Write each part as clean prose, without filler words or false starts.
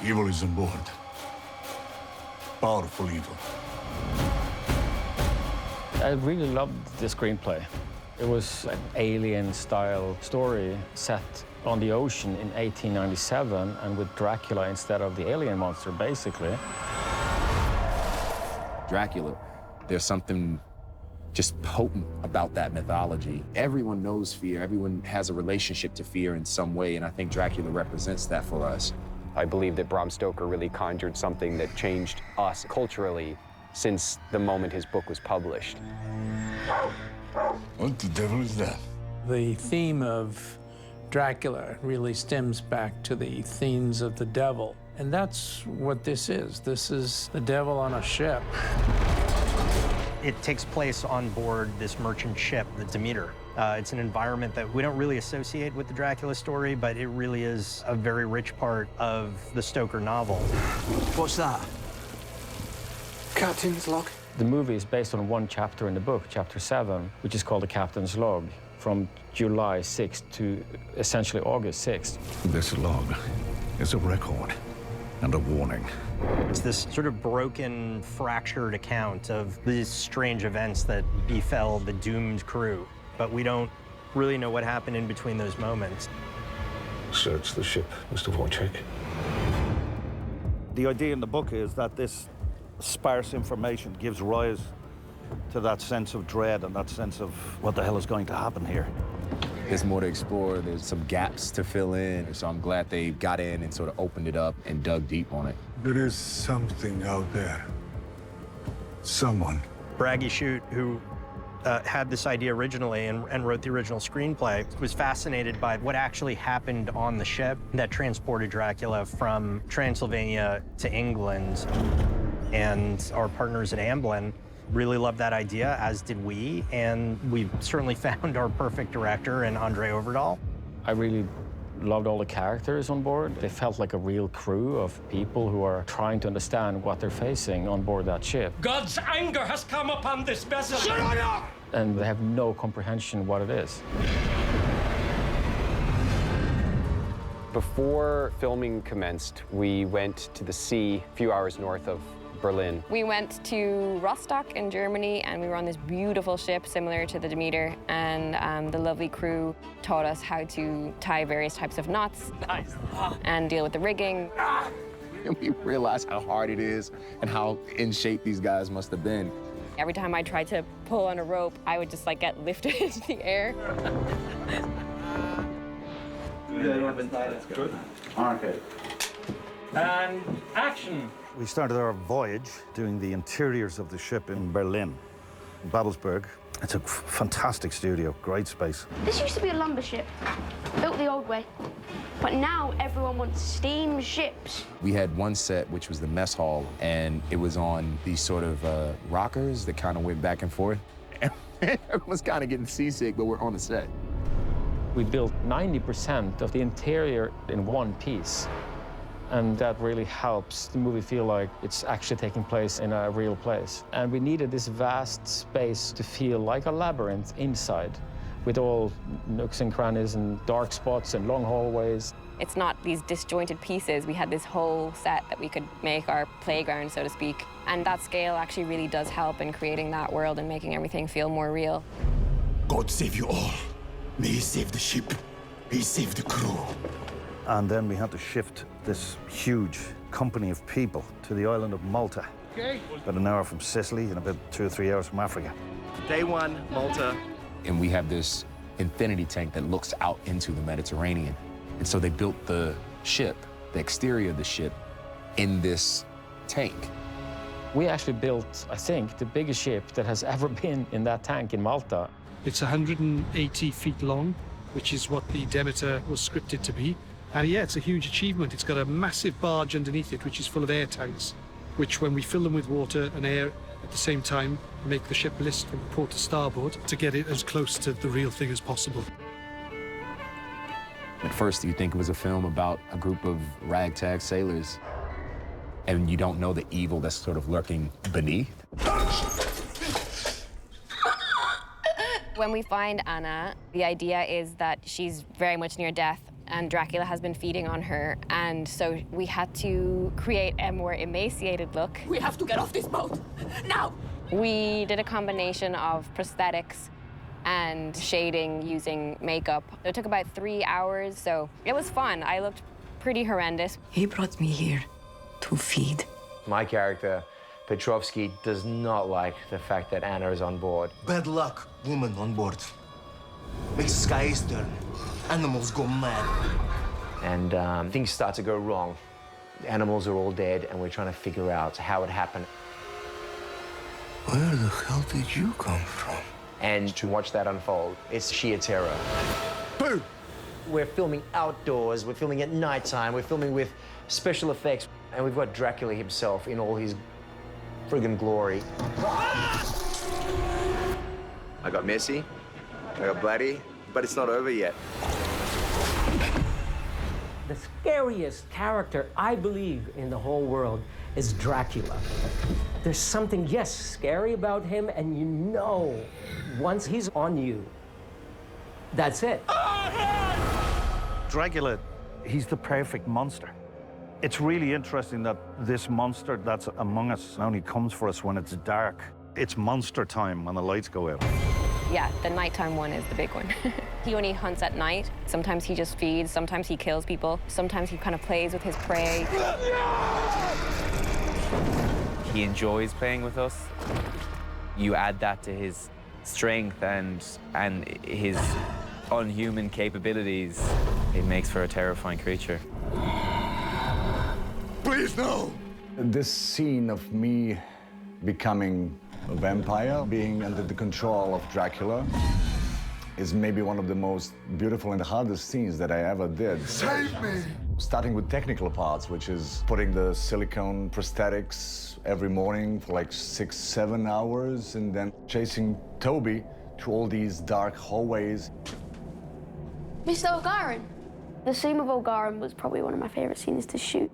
Evil is on board. Powerful evil. I really loved the screenplay. It was an alien-style story set on the ocean in 1897 and with Dracula instead of the alien monster, basically. Dracula, there's something just potent about that mythology. Everyone knows fear. Everyone has a relationship to fear in some way, and I think Dracula represents that for us. I believe that Bram Stoker really conjured something that changed us culturally since the moment his book was published. What the devil is that? The theme of Dracula really stems back to the themes of the devil. And that's what this is. This is the devil on a ship. It takes place on board this merchant ship, the Demeter. It's an environment that we don't really associate with the Dracula story, but it really is a very rich part of the Stoker novel. What's that? Captain's log. The movie is based on one chapter in the book, chapter 7, which is called The Captain's Log, from July 6th to essentially August 6th. This log is a record and a warning. It's this sort of broken, fractured account of these strange events that befell the doomed crew. But we don't really know what happened in between those moments. Search the ship, Mr. Wojcik. The idea in the book is that this sparse information gives rise to that sense of dread and that sense of what the hell is going to happen here. There's more to explore. There's some gaps to fill in. So I'm glad they got in and sort of opened it up and dug deep on it. There is something out there. Someone. Braggy Chute, who had this idea originally and wrote the original screenplay, was fascinated by what actually happened on the ship that transported Dracula from Transylvania to England. And our partners at Amblin really loved that idea, as did we, and we certainly found our perfect director in Andre Overdahl. I really loved all the characters on board. They felt like a real crew of people who are trying to understand what they're facing on board that ship. God's anger has come upon this vessel. Shut up! And they have no comprehension what it is. Before filming commenced, we went to the sea a few hours north of Berlin. We went to Rostock in Germany, and we were on this beautiful ship similar to the Demeter, and the lovely crew taught us how to tie various types of knots and deal with the rigging. And we realized how hard it is and how in shape these guys must have been. Every time I tried to pull on a rope, I would just like get lifted into the air. Good. Okay. And action. We started our voyage doing the interiors of the ship in Berlin, in Babelsberg. It's a fantastic studio, great space. This used to be a lumber ship, built the old way. But now everyone wants steam ships. We had one set, which was the mess hall, and it was on these sort of rockers that kind of went back and forth. Everyone's kind of getting seasick, but we're on the set. We built 90% of the interior in one piece. And that really helps the movie feel like it's actually taking place in a real place. And we needed this vast space to feel like a labyrinth inside, with all nooks and crannies and dark spots and long hallways. It's not these disjointed pieces. We had this whole set that we could make our playground, so to speak. And that scale actually really does help in creating that world and making everything feel more real. God save you all. May he save the ship. May he save the crew. And then we had to shift this huge company of people to the island of Malta. Okay. About an hour from Sicily and about 2 or 3 hours from Africa. Day one, Malta. And we have this infinity tank that looks out into the Mediterranean. And so they built the ship, the exterior of the ship, in this tank. We actually built, I think, the biggest ship that has ever been in that tank in Malta. It's 180 feet long, which is what the Demeter was scripted to be. And yeah, it's a huge achievement. It's got a massive barge underneath it, which is full of air tanks, which when we fill them with water and air at the same time, make the ship list from port to starboard to get it as close to the real thing as possible. At first, you think it was a film about a group of ragtag sailors, and you don't know the evil that's sort of lurking beneath. When we find Anna, the idea is that she's very much near death, and Dracula has been feeding on her, and so we had to create a more emaciated look. We have to get off this boat, now! We did a combination of prosthetics and shading using makeup. It took about 3 hours, so it was fun. I looked pretty horrendous. He brought me here to feed. My character, Petrovsky, does not like the fact that Anna is on board. Bad luck, woman on board. Makes the skies turn. Animals go mad. And things start to go wrong. The animals are all dead, and we're trying to figure out how it happened. Where the hell did you come from? And to watch that unfold, it's sheer terror. Boo! We're filming outdoors, we're filming at nighttime, we're filming with special effects, and we've got Dracula himself in all his friggin' glory. I got messy, I got bloody, but it's not over yet. The scariest character, I believe, in the whole world is Dracula. There's something, yes, scary about him, and you know, once he's on you, that's it. Dracula, he's the perfect monster. It's really interesting that this monster that's among us only comes for us when it's dark. It's monster time when the lights go out. Yeah, the nighttime one is the big one. He only hunts at night. Sometimes he just feeds, sometimes he kills people, sometimes he kind of plays with his prey. He enjoys playing with us. You add that to his strength and his unhuman capabilities, it makes for a terrifying creature. Please, no! This scene of me becoming a vampire, being under the control of Dracula, is maybe one of the most beautiful and hardest scenes that I ever did. Save me! Starting with technical parts, which is putting the silicone prosthetics every morning for like 6-7 hours, and then chasing Toby through all these dark hallways. Mr. O'Garin. The scene with O'Garin was probably one of my favorite scenes to shoot.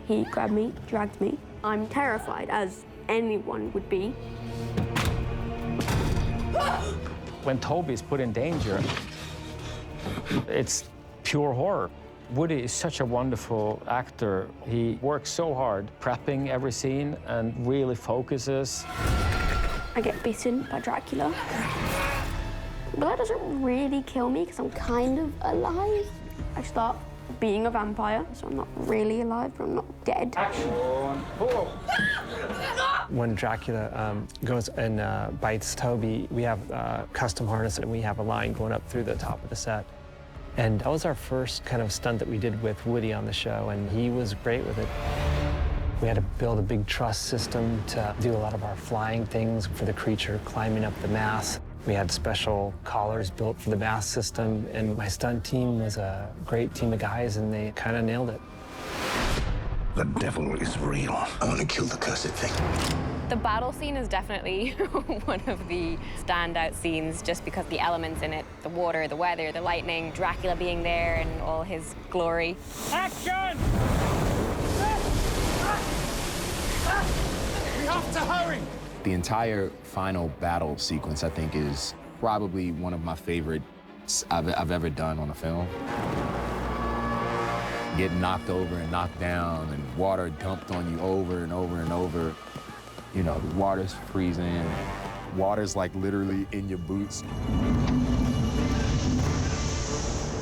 He grabbed me, dragged me. I'm terrified, as anyone would be. When Toby is put in danger, it's pure horror. Woody is such a wonderful actor. He works so hard, prepping every scene and really focuses. I get bitten by Dracula. But that doesn't really kill me because I'm kind of alive. I start being a vampire, so I'm not really alive, but I'm not dead. When Dracula goes and bites Toby, we have a custom harness and we have a line going up through the top of the set. And that was our first kind of stunt that we did with Woody on the show, and he was great with it. We had to build a big truss system to do a lot of our flying things for the creature climbing up the mast. We had special collars built for the mast system, and my stunt team was a great team of guys, and they kind of nailed it. The devil is real. I want to kill the cursed thing. The battle scene is definitely one of the standout scenes just because the elements in it, the water, the weather, the lightning, Dracula being there and all his glory. Action! We have to hurry! The entire final battle sequence, I think, is probably one of my favorites I've ever done on a film. Getting knocked over and knocked down and water dumped on you over and over and over. You know, the water's freezing. Water's like literally in your boots.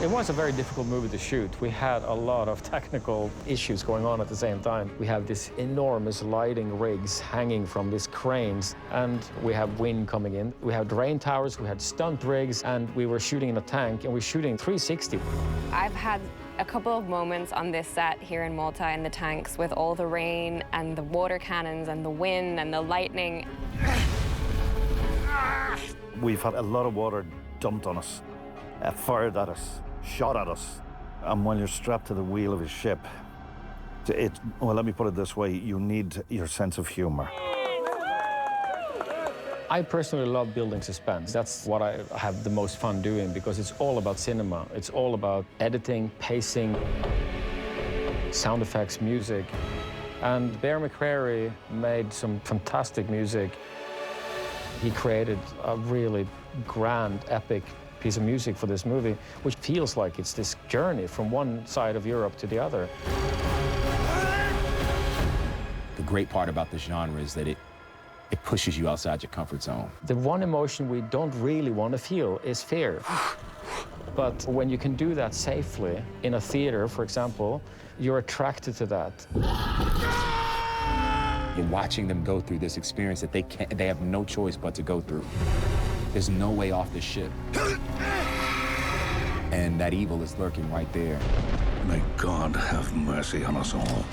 It was a very difficult movie to shoot. We had a lot of technical issues going on at the same time. We have these enormous lighting rigs hanging from these cranes, and we have wind coming in. We had drain towers, we had stunt rigs, and we were shooting in a tank, and we're shooting 360. I've had a couple of moments on this set here in Malta in the tanks with all the rain and the water cannons and the wind and the lightning. We've had a lot of water dumped on us, fired at us, shot at us. And when you're strapped to the wheel of a ship, well, let me put it this way, you need your sense of humor. I personally love building suspense. That's what I have the most fun doing because it's all about cinema. It's all about editing, pacing, sound effects, music. And Bear McCreary made some fantastic music. He created a really grand, epic piece of music for this movie, which feels like it's this journey from one side of Europe to the other. The great part about this genre is that it pushes you outside your comfort zone. The one emotion we don't really want to feel is fear. But when you can do that safely in a theater, for example, you're attracted to that. You're watching them go through this experience that they have no choice but to go through. There's no way off the ship. And that evil is lurking right there. May God have mercy on us all.